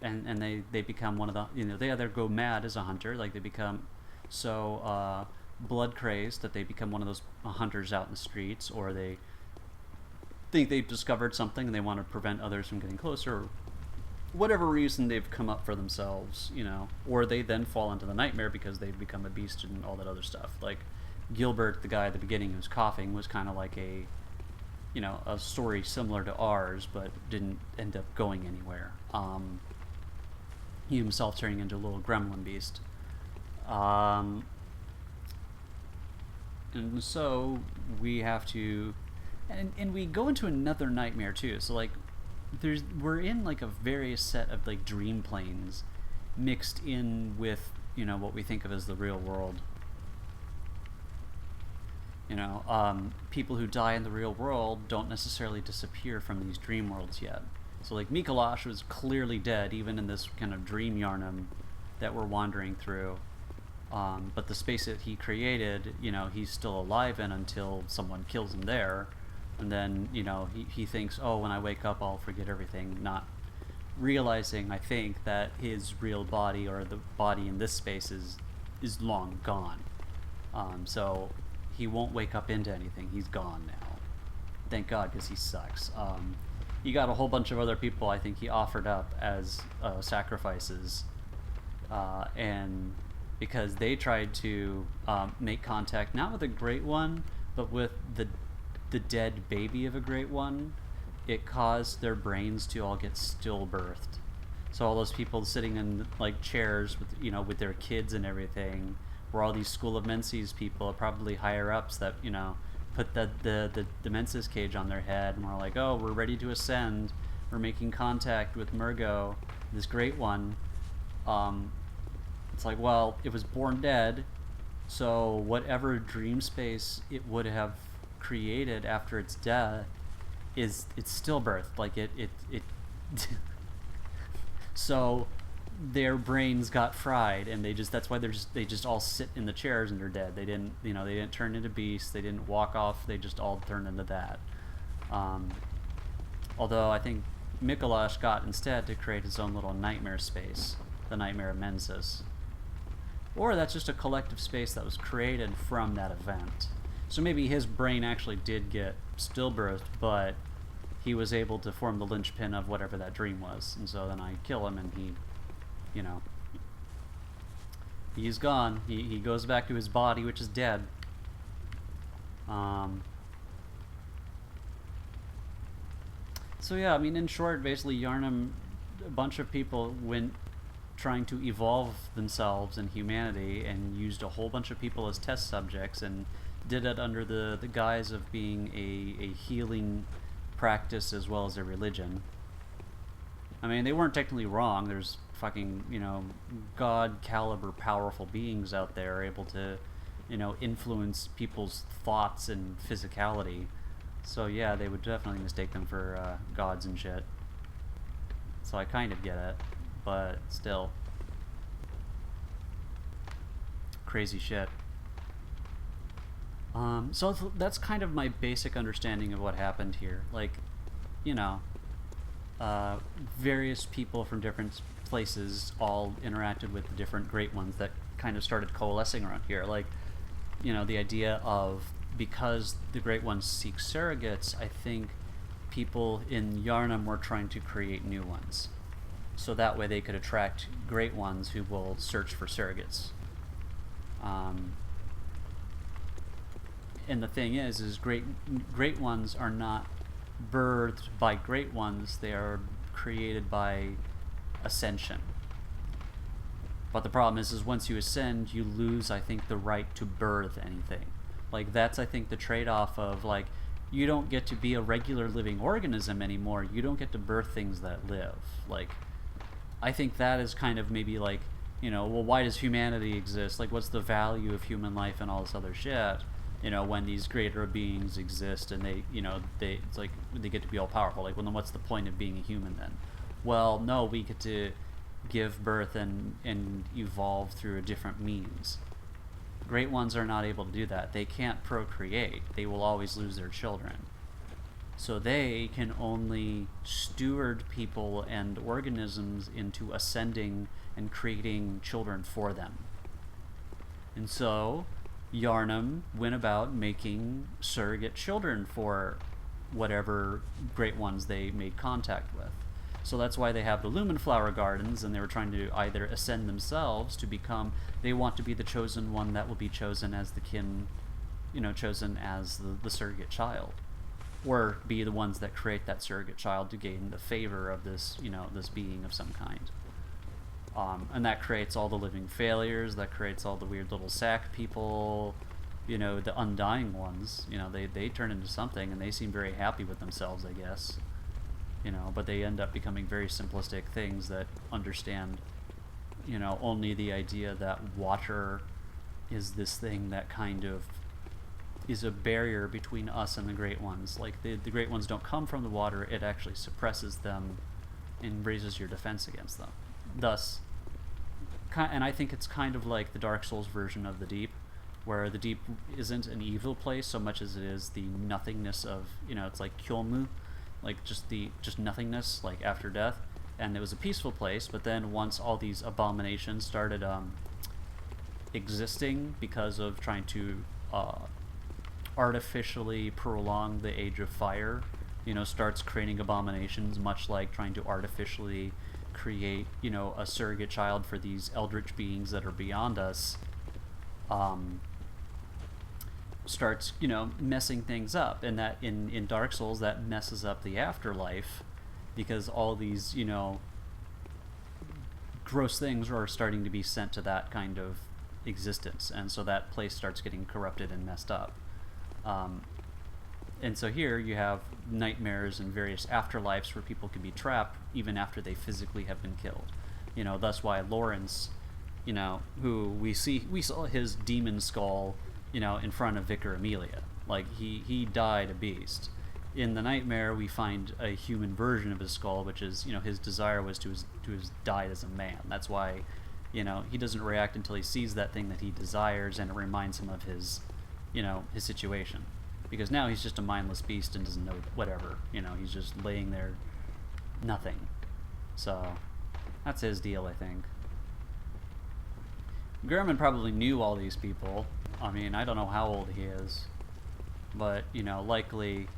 and they become one of the, they either go mad as a hunter, like they become so blood crazed that they become one of those hunters out in the streets, or they think they've discovered something and they want to prevent others from getting closer, or whatever reason they've come up for themselves, or they then fall into the nightmare because they've become a beast and all that other stuff. Like Gilbert, the guy at the beginning who's coughing, was kind of like a story similar to ours, but didn't end up going anywhere. He himself turning into a little gremlin beast. And so we have to, and we go into another nightmare too. So like, we're in like a various set of like dream planes mixed in with what we think of as the real world. People who die in the real world don't necessarily disappear from these dream worlds yet. So like Mikolash was clearly dead even in this kind of dream Yharnam that we're wandering through, but the space that he created, he's still alive in until someone kills him there. And then, he thinks, oh, when I wake up, I'll forget everything, not realizing, I think, that his real body, or the body in this space, is long gone. So he won't wake up into anything. He's gone now. Thank God, because he sucks. He got a whole bunch of other people, I think, he offered up as sacrifices. And because they tried to make contact, not with a Great One, but with the dead baby of a Great One, it caused their brains to all get stillbirthed. So all those people sitting in like chairs with with their kids and everything, were all these School of Menses people, probably higher ups that put the Menses cage on their head and were like, oh, we're ready to ascend, we're making contact with Murgo, this Great One. It's like, well, it was born dead, so whatever dream space it would have created after its death it's stillbirth, like it so their brains got fried, and that's why they just all sit in the chairs and they're dead. They didn't they didn't turn into beasts, they didn't walk off, they just all turned into that. Although I think Mikolash got instead to create his own little nightmare space, the Nightmare of Mensis. Or that's just a collective space that was created from that event. So maybe his brain actually did get stillbirthed, but he was able to form the linchpin of whatever that dream was. And so then I kill him and he, you know, he's gone. He goes back to his body, which is dead. So yeah, I mean, in short, basically Yarnum, a bunch of people went trying to evolve themselves in humanity and used a whole bunch of people as test subjects and did it under the guise of being a healing practice as well as a religion. I mean, they weren't technically wrong. There's fucking, you know, god caliber powerful beings out there able to, you know, influence people's thoughts and physicality. So yeah, they would definitely mistake them for gods and shit. So I kind of get it, but still. Crazy shit. So that's kind of my basic understanding of what happened here. Like, you know, various people from different places all interacted with the different Great Ones that kind of started coalescing around here. Like, you know, the idea of, because the Great Ones seek surrogates, I think people in Yarnum were trying to create new ones. So that way they could attract Great Ones who will search for surrogates. And the thing is Great Ones are not birthed by Great Ones, they are created by ascension. But the problem is once you ascend, you lose, I think, the right to birth anything. Like, that's, I think, the trade-off of, like, you don't get to be a regular living organism anymore, you don't get to birth things that live. Like, I think that is kind of maybe like, you know, well, why does humanity exist? Like, what's the value of human life and all this other shit? You know, when these greater beings exist and they, you know, it's like they get to be all powerful. Like, well, then what's the point of being a human then? Well, no, we get to give birth and evolve through a different means. Great Ones are not able to do that. They can't procreate. They will always lose their children. So they can only steward people and organisms into ascending and creating children for them. And so Yarnum went about making surrogate children for whatever Great Ones they made contact with. So that's why they have the Lumen Flower Gardens, and they were trying to either ascend themselves to become, they want to be the chosen one that will be chosen as the kin, you know, chosen as the surrogate child. Or be the ones that create that surrogate child to gain the favor of this, you know, this being of some kind. And that creates all the living failures, that creates all the weird little sack people, you know, the undying ones. You know, they turn into something and they seem very happy with themselves, I guess. You know, but they end up becoming very simplistic things that understand, you know, only the idea that water is this thing that kind of is a barrier between us and the Great Ones. Like, the Great Ones don't come from the water, it actually suppresses them and raises your defense against them. Thus, and I think it's kind of like the Dark Souls version of the Deep, where the Deep isn't an evil place so much as it is the nothingness of, you know, it's like Kyolmu, like just nothingness, like after death. And it was a peaceful place, but then once all these abominations started existing because of trying to artificially prolong the Age of Fire, you know, starts creating abominations, much like trying to artificially create, you know, a surrogate child for these eldritch beings that are beyond us, starts, you know, messing things up. And that in Dark Souls, that messes up the afterlife, because all these, you know, gross things are starting to be sent to that kind of existence, and so that place starts getting corrupted and messed up. And so here you have nightmares and various afterlives where people can be trapped even after they physically have been killed. You know, that's why Lawrence, you know, who we saw his demon skull, you know, in front of Vicar Amelia. Like, he died a beast. In the nightmare, we find a human version of his skull, which is, you know, his desire was to have died as a man. That's why, you know, he doesn't react until he sees that thing that he desires, and it reminds him of his, you know, his situation. Because now he's just a mindless beast and doesn't know whatever. You know, he's just laying there nothing. So that's his deal, I think. Gurman probably knew all these people. I mean, I don't know how old he is, but, you know, likely,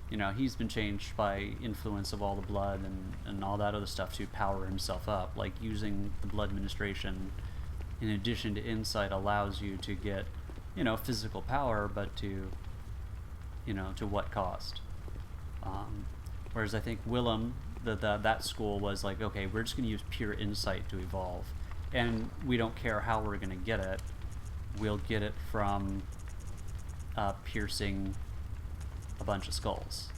you know, he's been changed by influence of all the blood and all that other stuff to power himself up. Like, using the blood administration in addition to insight allows you to get, you know, physical power, but to, you know, to what cost? Whereas I think Willem, that school was like, okay, we're just going to use pure insight to evolve, and we don't care how we're going to get it. We'll get it from piercing a bunch of skulls.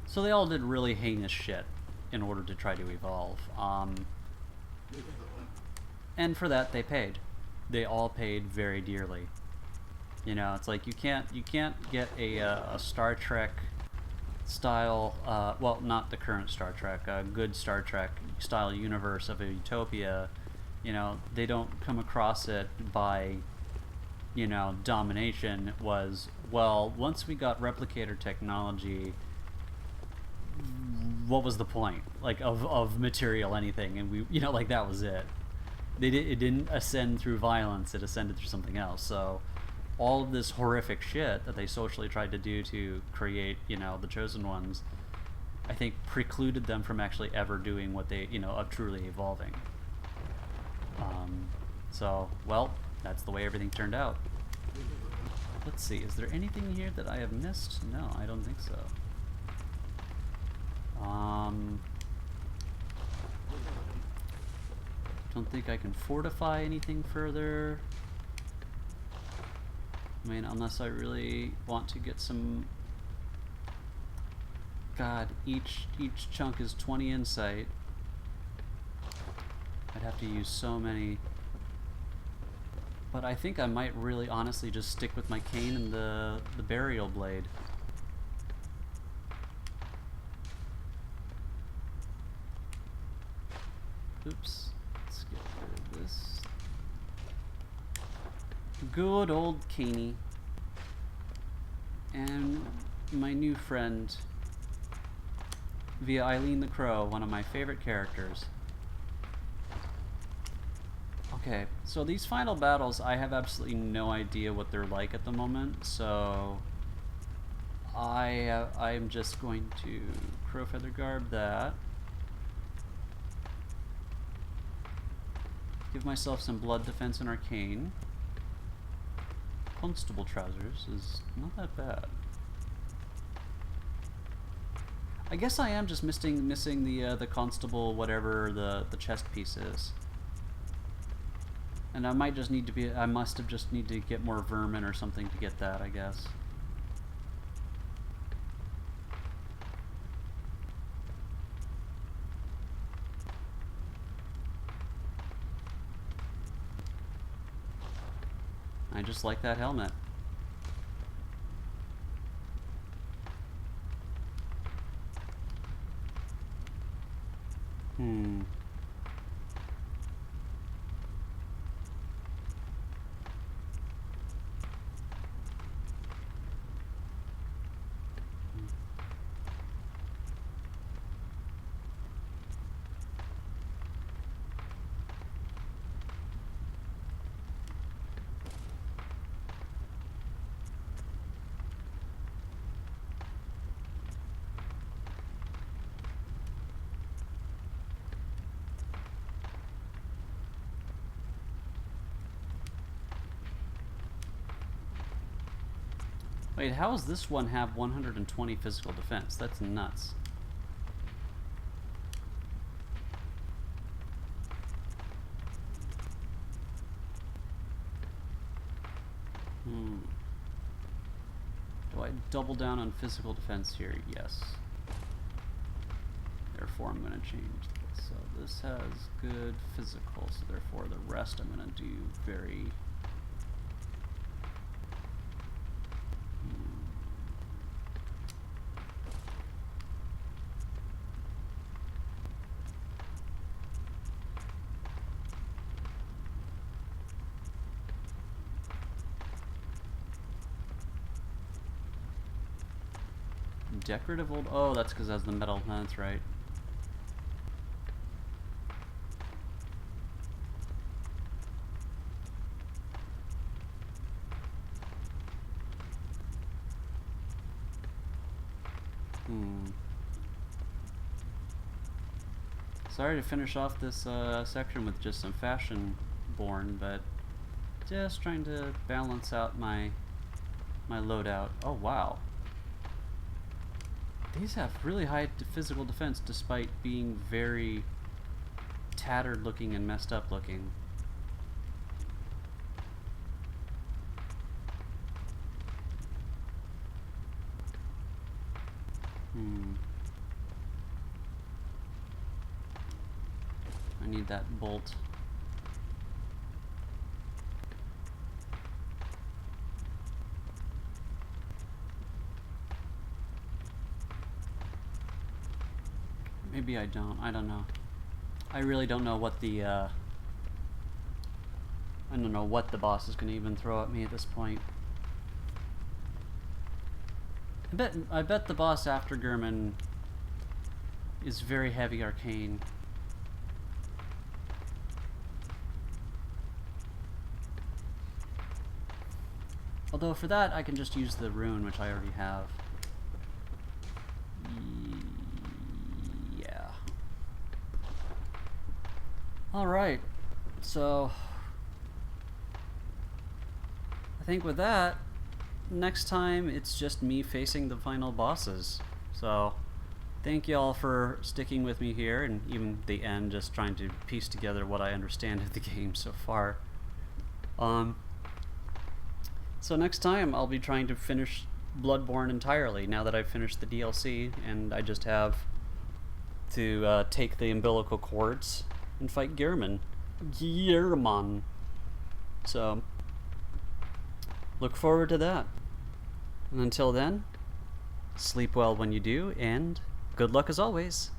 So they all did really heinous shit in order to try to evolve. And for that they paid. They all paid very dearly. You know, it's like you can't get a Star Trek style, well, not the current Star Trek, a good Star Trek style universe of a utopia. You know, they don't come across it by, you know, domination. It was, well, once we got replicator technology, what was the point, like, of material anything? And we, you know, like, that was it. It didn't ascend through violence, it ascended through something else. So all of this horrific shit that they socially tried to do to create, you know, the chosen ones, I think precluded them from actually ever doing what they, you know, of truly evolving. So, well, that's the way everything turned out. Let's see, is there anything here that I have missed? No, I don't think so. Don't think I can fortify anything further. I mean, unless I really want to get some... God, each chunk is 20 insight. I'd have to use so many. But I think I might really honestly just stick with my cane and the burial blade. Oops. Let's get rid of this. Good old Caney. And my new friend via Eileen the Crow, one of my favorite characters. Okay, so these final battles, I have absolutely no idea what they're like at the moment, so I'm just going to Crow Feather Garb that. Give myself some blood defense and arcane. Constable trousers is not that bad. I guess I am just missing the constable whatever the chest piece is. And I might just need to be, I must have just need to get more vermin or something to get that, I guess. I just like that helmet. Wait, how does this one have 120 physical defense? That's nuts. Do I double down on physical defense here? Yes. Therefore, I'm going to change this. So this has good physical, so therefore the rest I'm going to do very... decorative old... Oh, that's because it has the metal. That's right. Sorry to finish off this section with just some fashion born, but just trying to balance out my loadout. Oh wow. These have really high physical defense despite being very tattered looking and messed up looking. I need that bolt. Maybe I don't. I don't know. I really don't know what the I don't know what the boss is going to even throw at me at this point. I bet the boss after Gurman is very heavy arcane. Although for that I can just use the rune, which I already have. Yeah. Alright, so I think with that, next time it's just me facing the final bosses. So thank you all for sticking with me here, and even the end, just trying to piece together what I understand of the game so far. So next time I'll be trying to finish Bloodborne entirely, now that I've finished the DLC, and I just have to take the umbilical cords and fight Gehrman. So, look forward to that. And until then, sleep well when you do, and good luck as always.